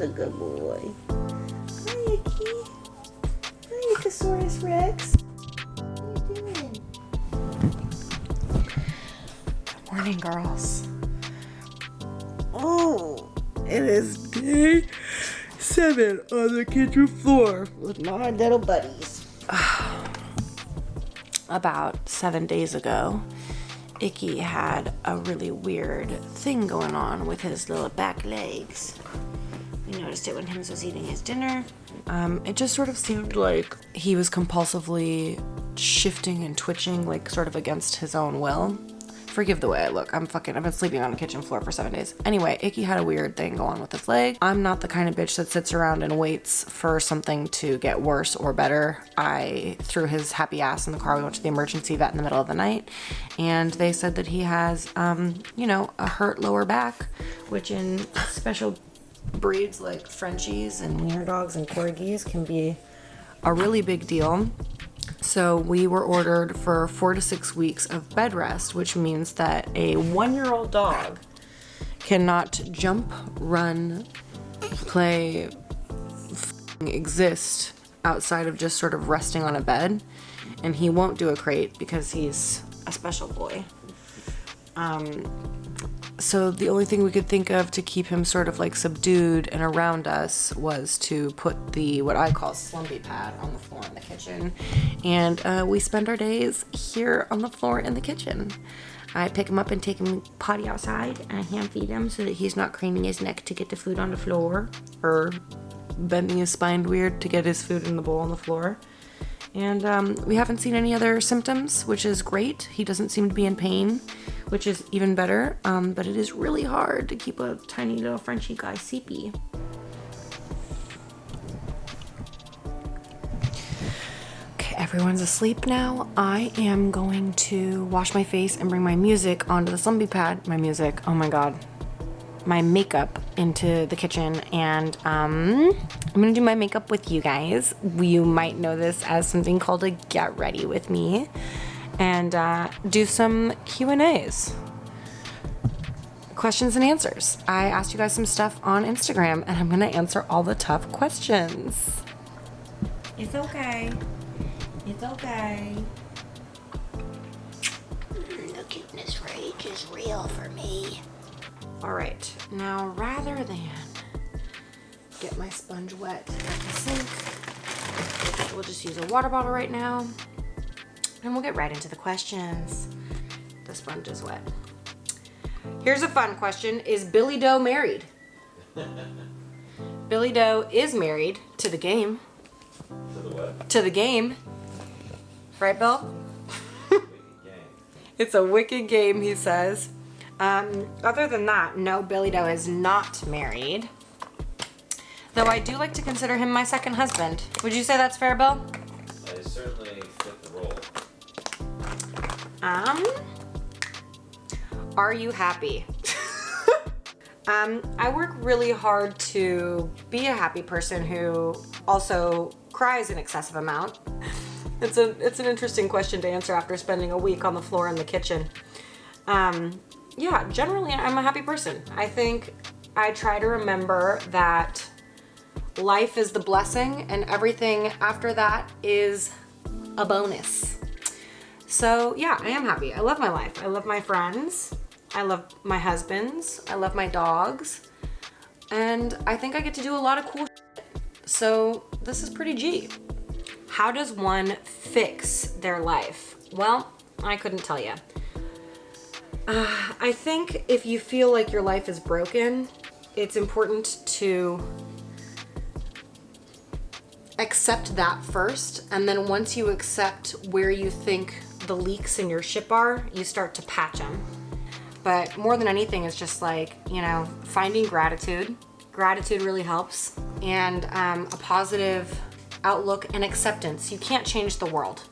a good boy. Hi, Icky. Hi, Ichthyosaurus Rex. What are you doing? Good morning, girls. Oh, it is day 7 on the kitchen floor with my little buddies. About 7 days ago, Icky had a really weird thing going on with his little back legs. We noticed it when he was eating his dinner. It just sort of seemed like he was compulsively shifting and twitching, like sort of against his own will. Forgive the way I look. I've been sleeping on the kitchen floor for 7 days. Anyway, Icky had a weird thing going on with his leg. I'm not the kind of bitch that sits around and waits for something to get worse or better. I threw his happy ass in the car. We went to the emergency vet in the middle of the night, and they said that he has, a hurt lower back, which in special breeds like Frenchies and wiener dogs and corgis can be a really big deal. So we were ordered for 4 to 6 weeks of bed rest, which means that a 1-year-old dog cannot jump, run, play, exist outside of just sort of resting on a bed. And he won't do a crate because he's a special boy. So the only thing we could think of to keep him sort of like subdued and around us was to put the, what I call slumpy pad on the floor in the kitchen. And we spend our days here on the floor in the kitchen. I pick him up and take him potty outside and I hand feed him so that he's not craning his neck to get the food on the floor or bending his spine weird to get his food in the bowl on the floor. And we haven't seen any other symptoms, which is great. He doesn't seem to be in pain, which is even better. But it is really hard to keep a tiny little Frenchie guy sleepy. Okay, everyone's asleep now. I am going to wash my face and bring my music onto the slumpy pad. My music, oh my God. My makeup into the kitchen, and I'm gonna do my makeup with you guys. You might know this as something called a get ready with me, and do some Q&As, questions and answers. I asked you guys some stuff on Instagram, and I'm gonna answer all the tough questions. It's okay. It's okay. The cuteness rage is real for me. All right, now rather than get my sponge wet at the sink, we'll just use a water bottle right now, and we'll get right into the questions. The sponge is wet. Here's a fun question. Is Billy Doe married? Billy Doe is married to the game. To the what? To the game. Right, Bill? Wicked game. It's a wicked game, he says. Other than that, no, Billy Doe is not married. Though I do like to consider him my second husband. Would you say that's fair, Bill? I certainly fit the role. Are you happy? I work really hard to be a happy person who also cries an excessive amount. It's an interesting question to answer after spending a week on the floor in the kitchen. Yeah, generally I'm a happy person. I think I try to remember that life is the blessing and everything after that is a bonus. So yeah, I am happy. I love my life. I love my friends. I love my husbands. I love my dogs. And I think I get to do a lot of cool shit. So this is pretty G. How does one fix their life? Well, I couldn't tell you. I think if you feel like your life is broken, it's important to accept that first. And then once you accept where you think the leaks in your ship are, you start to patch them. But more than anything, it's just like, finding gratitude. Gratitude really helps. And a positive outlook and acceptance. You can't change the world,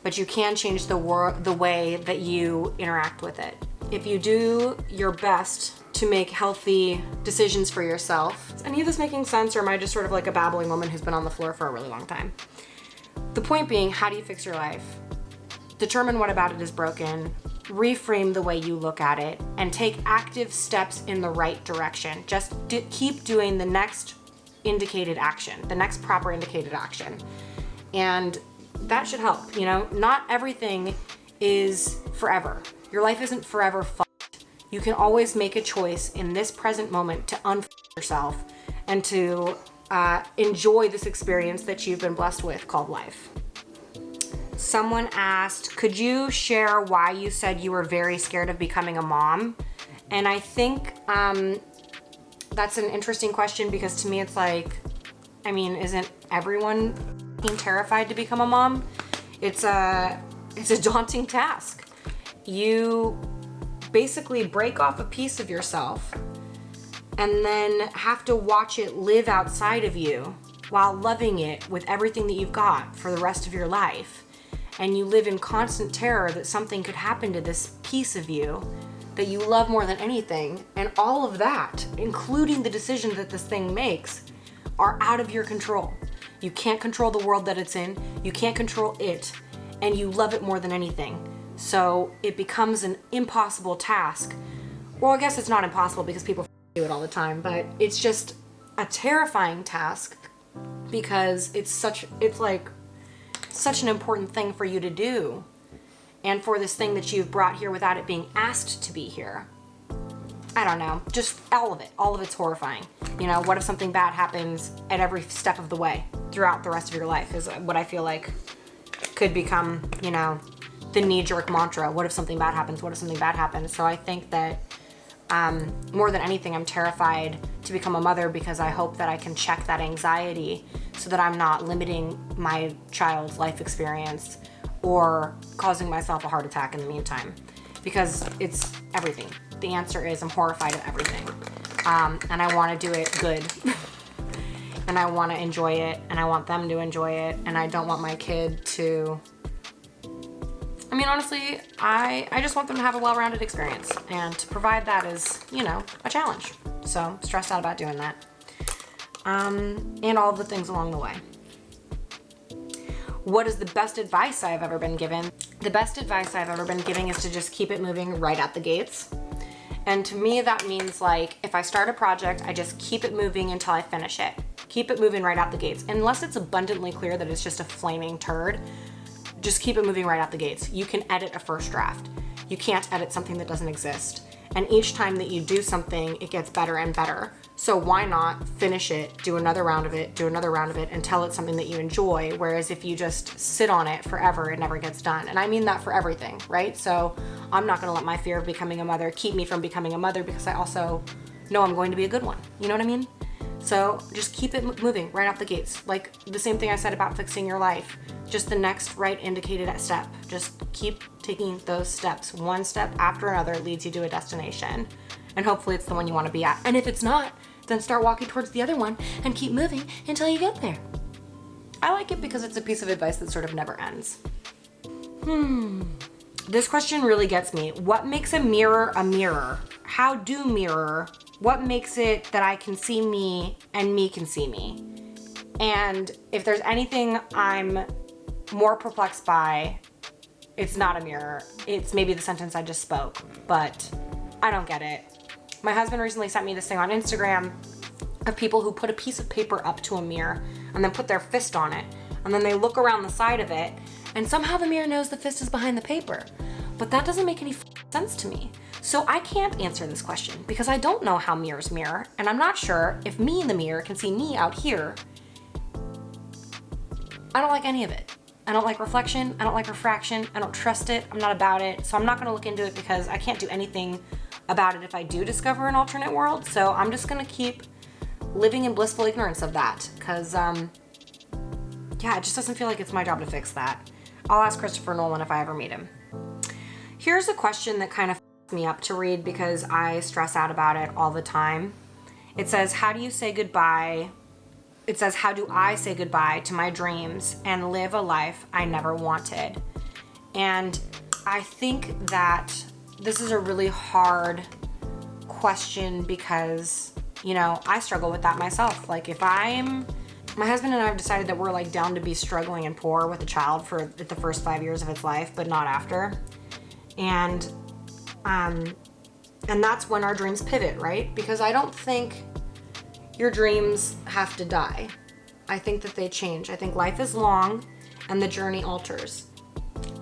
but you can change the way that you interact with it. If you do your best to make healthy decisions for yourself. Is any of this making sense, or am I just sort of like a babbling woman who's been on the floor for a really long time? The point being, how do you fix your life? Determine what about it is broken, reframe the way you look at it, and take active steps in the right direction. Just keep doing the next indicated action, the next proper indicated action. And that should help. You know, not everything is forever. Your life isn't forever fucked. You can always make a choice in this present moment to unfuck yourself and to enjoy this experience that you've been blessed with called life. Someone asked, could you share why you said you were very scared of becoming a mom? And I think that's an interesting question, because to me it's like, I mean, isn't everyone terrified to become a mom? It's a daunting task. You basically break off a piece of yourself and then have to watch it live outside of you while loving it with everything that you've got for the rest of your life. And you live in constant terror that something could happen to this piece of you that you love more than anything. And all of that, including the decision that this thing makes, are out of your control. You can't control the world that it's in. You can't control it. And you love it more than anything. So it becomes an impossible task. Well, I guess it's not impossible because people do it all the time, but it's just a terrifying task because it's like such an important thing for you to do. And for this thing that you've brought here without it being asked to be here. I don't know, just all of it's horrifying. You know, what if something bad happens at every step of the way throughout the rest of your life is what I feel like could become, you know, the knee-jerk mantra. What if something bad happens? What if something bad happens? So I think that more than anything, I'm terrified to become a mother because I hope that I can check that anxiety so that I'm not limiting my child's life experience or causing myself a heart attack in the meantime, because it's everything. The answer is I'm horrified of everything. And I want to do it good. And I want to enjoy it, and I want them to enjoy it, and I don't want my kid to... I mean, honestly, I just want them to have a well-rounded experience, and to provide that is, you know, a challenge. So I'm stressed out about doing that. And all of the things along the way. What is the best advice I've ever been given? The best advice I've ever been giving is to just keep it moving right out the gates. And to me, that means like, if I start a project, I just keep it moving until I finish it. Keep it moving right out the gates. Unless it's abundantly clear that it's just a flaming turd, just keep it moving right out the gates. You can edit a first draft. You can't edit something that doesn't exist. And each time that you do something, it gets better and better. So why not finish it, do another round of it, until it's something that you enjoy. Whereas if you just sit on it forever, it never gets done. And I mean that for everything, right? So I'm not gonna let my fear of becoming a mother keep me from becoming a mother, because I also know I'm going to be a good one. You know what I mean? So just keep it moving right out the gates. Like the same thing I said about fixing your life. Just the next right indicated step. Just keep taking those steps. One step after another leads you to a destination. And hopefully it's the one you want to be at. And if it's not, then start walking towards the other one and keep moving until you get there. I like it because it's a piece of advice that sort of never ends. This question really gets me. What makes a mirror a mirror? How do mirror? What makes it that I can see me and me can see me? And if there's anything I'm more perplexed by, it's not a mirror. It's maybe the sentence I just spoke, but I don't get it. My husband recently sent me this thing on Instagram of people who put a piece of paper up to a mirror and then put their fist on it. And then they look around the side of it and somehow the mirror knows the fist is behind the paper. But that doesn't make any sense to me. So I can't answer this question because I don't know how mirrors mirror, and I'm not sure if me in the mirror can see me out here. I don't like any of it. I don't like reflection. I don't like refraction. I don't trust it. I'm not about it. So I'm not gonna look into it because I can't do anything about it if I do discover an alternate world. So I'm just gonna keep living in blissful ignorance of that because, yeah, it just doesn't feel like it's my job to fix that. I'll ask Christopher Nolan if I ever meet him. Here's a question that kind of f***ed me up to read because I stress out about it all the time. It says, how do you say goodbye? It says, how do I say goodbye to my dreams and live a life I never wanted? And I think that this is a really hard question because, you know, I struggle with that myself. Like my husband and I have decided that we're like down to be struggling and poor with a child for the first 5 years of its life, but not after. And that's when our dreams pivot, right? Because I don't think, your dreams have to die. I think that they change. I think life is long and the journey alters.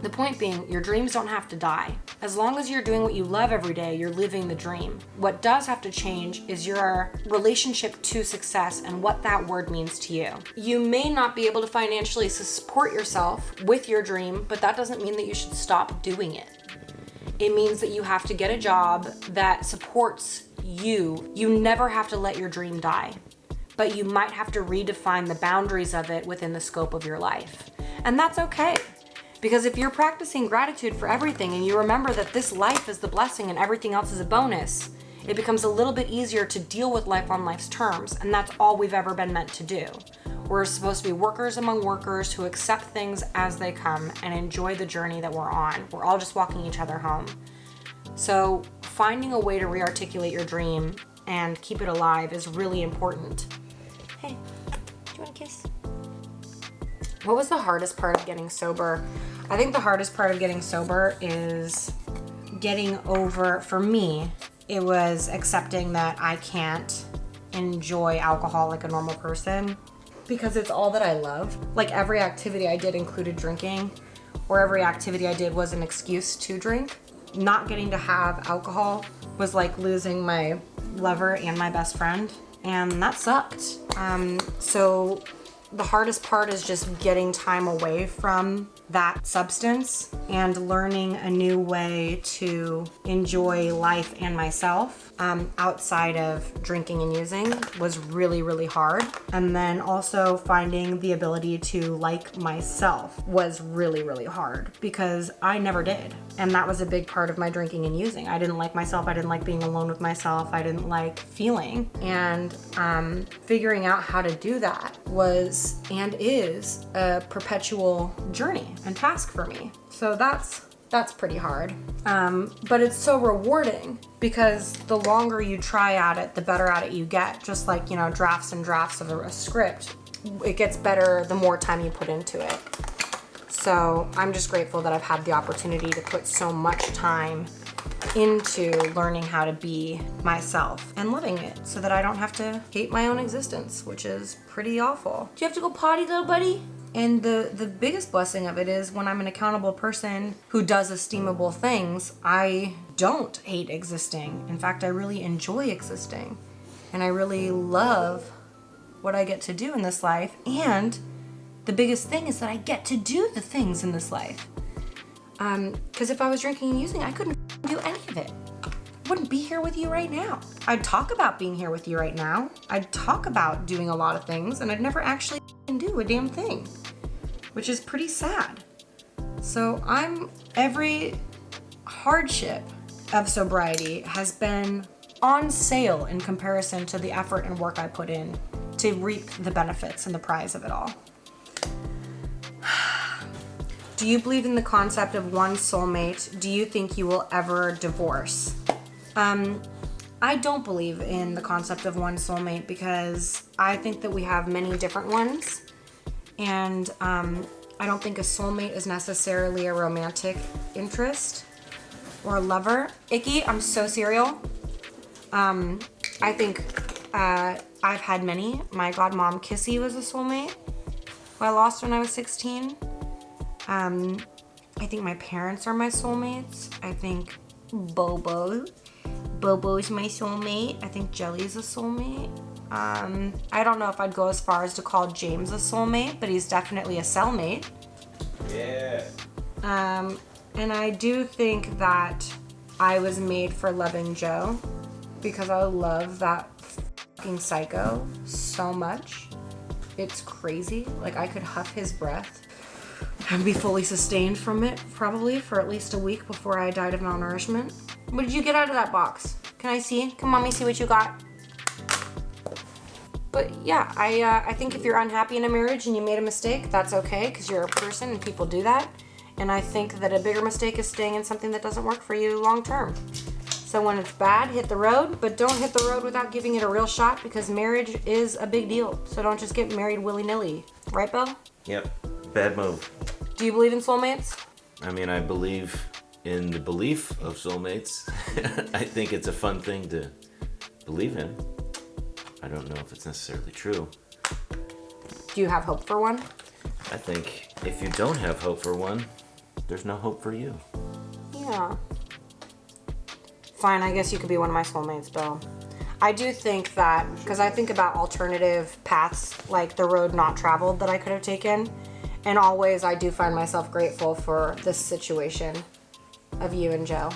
The point being, your dreams don't have to die. As long as you're doing what you love every day, you're living the dream. What does have to change is your relationship to success and what that word means to you. You may not be able to financially support yourself with your dream, but that doesn't mean that you should stop doing it. It means that you have to get a job that supports you. You never have to let your dream die, but you might have to redefine the boundaries of it within the scope of your life. And that's okay. Because if you're practicing gratitude for everything and you remember that this life is the blessing and everything else is a bonus, it becomes a little bit easier to deal with life on life's terms. And that's all we've ever been meant to do. We're supposed to be workers among workers who accept things as they come and enjoy the journey that we're on. We're all just walking each other home. So finding a way to re-articulate your dream and keep it alive is really important. Hey, do you want a kiss? What was the hardest part of getting sober? I think the hardest part of getting sober is getting over, for me, it was accepting that I can't enjoy alcohol like a normal person because it's all that I love. Like every activity I did included drinking, or every activity I did was an excuse to drink. Not getting to have alcohol was like losing my lover and my best friend, and that sucked. So the hardest part is just getting time away from that substance and learning a new way to enjoy life and myself outside of drinking and using was really, really hard. And then also finding the ability to like myself was really, really hard because I never did. And that was a big part of my drinking and using. I didn't like myself. I didn't like being alone with myself. I didn't like feeling. And figuring out how to do that was and is a perpetual journey and task for me. So that's pretty hard. But it's so rewarding because the longer you try at it, the better at it you get. Just like, drafts and drafts of a script. It gets better the more time you put into it. So I'm just grateful that I've had the opportunity to put so much time into learning how to be myself and loving it so that I don't have to hate my own existence, which is pretty awful. Do you have to go potty, little buddy? And the biggest blessing of it is when I'm an accountable person who does esteemable things, I don't hate existing. In fact, I really enjoy existing. And I really love what I get to do in this life. And the biggest thing is that I get to do the things in this life. Because if I was drinking and using, I couldn't do any of it. I wouldn't be here with you right now. I'd talk about being here with you right now. I'd talk about doing a lot of things, and I'd never actually do a damn thing, which is pretty sad. So every hardship of sobriety has been on sale in comparison to the effort and work I put in to reap the benefits and the prize of it all. Do you believe in the concept of one soulmate? Do you think you will ever divorce? I don't believe in the concept of one soulmate because I think that we have many different ones. And I don't think a soulmate is necessarily a romantic interest or a lover. Icky, I'm so serial. I think I've had many. My godmom Kissy was a soulmate who I lost when I was 16. I think my parents are my soulmates. I think Bobo's my soulmate. I think Jelly's a soulmate. I don't know if I'd go as far as to call James a soulmate, but he's definitely a cellmate. Yeah. And I do think that I was made for loving Joe because I love that fucking psycho so much. It's crazy. Like I could huff his breath and be fully sustained from it probably for at least a week before I died of malnourishment. What did you get out of that box? Can I see? Can mommy see what you got? But yeah, I think if you're unhappy in a marriage and you made a mistake, that's okay because you're a person and people do that. And I think that a bigger mistake is staying in something that doesn't work for you long term. So when it's bad, hit the road, but don't hit the road without giving it a real shot because marriage is a big deal. So don't just get married willy-nilly. Right, Bill? Yep. Bad move. Do you believe in soulmates? I mean, I believe in the belief of soulmates. I think it's a fun thing to believe in. I don't know if it's necessarily true. Do you have hope for one? I think if you don't have hope for one, there's no hope for you. Yeah. Fine, I guess you could be one of my soulmates, Bill. I do think that, because I think about alternative paths, like the road not traveled that I could have taken, and always I do find myself grateful for this situation of you and Joe.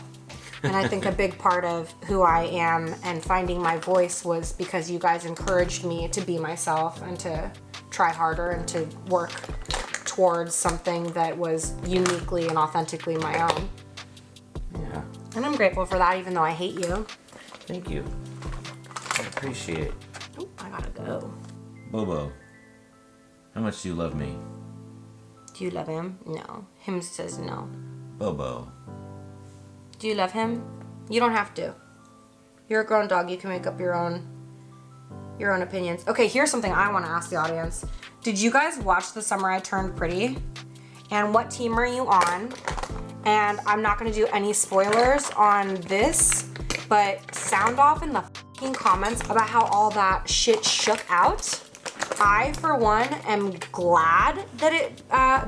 And I think a big part of who I am and finding my voice was because you guys encouraged me to be myself and to try harder and to work towards something that was uniquely and authentically my own. Yeah. And I'm grateful for that, even though I hate you. Thank you. I appreciate it. Oh, I gotta go. Bobo, how much do you love me? Do you love him? No. Him says no. Bobo. Do you love him? You don't have to. You're a grown dog. You can make up your own opinions. Okay, here's something I want to ask the audience. Did you guys watch The Summer I Turned Pretty? And what team are you on? And I'm not going to do any spoilers on this, but sound off in the fucking comments about how all that shit shook out. I, for one, am glad that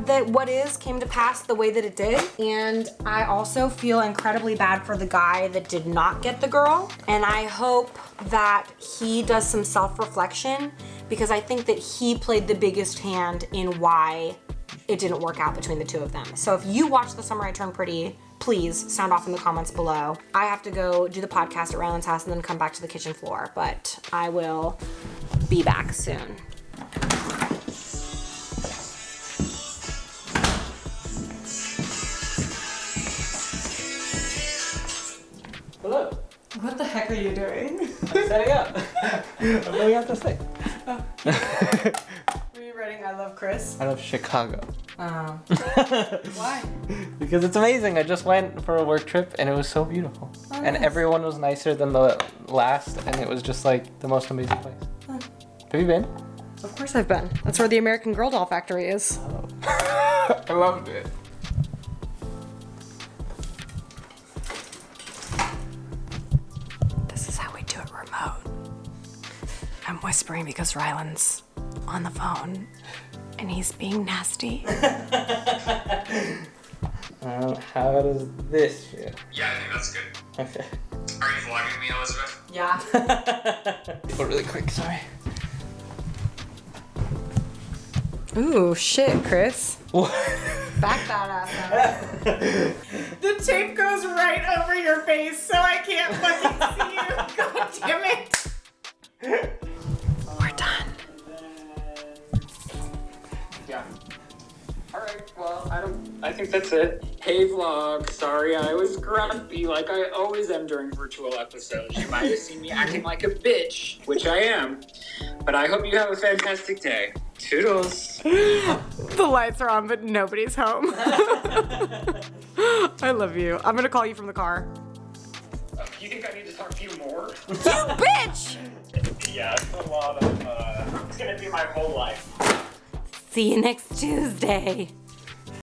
that what is came to pass the way that it did. And I also feel incredibly bad for the guy that did not get the girl. And I hope that he does some self-reflection, because I think that he played the biggest hand in why it didn't work out between the two of them. So if you watch The Summer I Turned Pretty, please sound off in the comments below. I have to go do the podcast at Ryland's house and then come back to the kitchen floor, but I will be back soon. Hello. What the heck are you doing? I'm setting up. I'm going out to say. Were you writing I love Chris? I love Chicago. Oh. Why? Because it's amazing. I just went for a work trip and it was so beautiful. Oh, and nice. everyone was nicer than the last, and it was just like the most amazing place. Huh. Have you been? Of course I've been. That's where the American Girl doll factory is. Oh. I loved it. This is how we do it remote. I'm whispering because Ryland's on the phone and he's being nasty. How does this feel? Yeah, I think that's good. Okay. Are you vlogging me, Elizabeth? Yeah. Go really quick, sorry. Ooh, shit, Chris. What? Back that ass up. The tape goes right over your face, so I can't fucking see you. God damn it. We're done. Yeah. Alright, well, I think that's it. Hey vlog, sorry I was grumpy like I always am during virtual episodes. You might have seen me acting like a bitch, which I am. But I hope you have a fantastic day. Toodles. The lights are on, but nobody's home. I love you. I'm gonna call you from the car. You think I need to talk to you more? You bitch! Yeah, it's a lot of, it's gonna be my whole life. See you next Tuesday.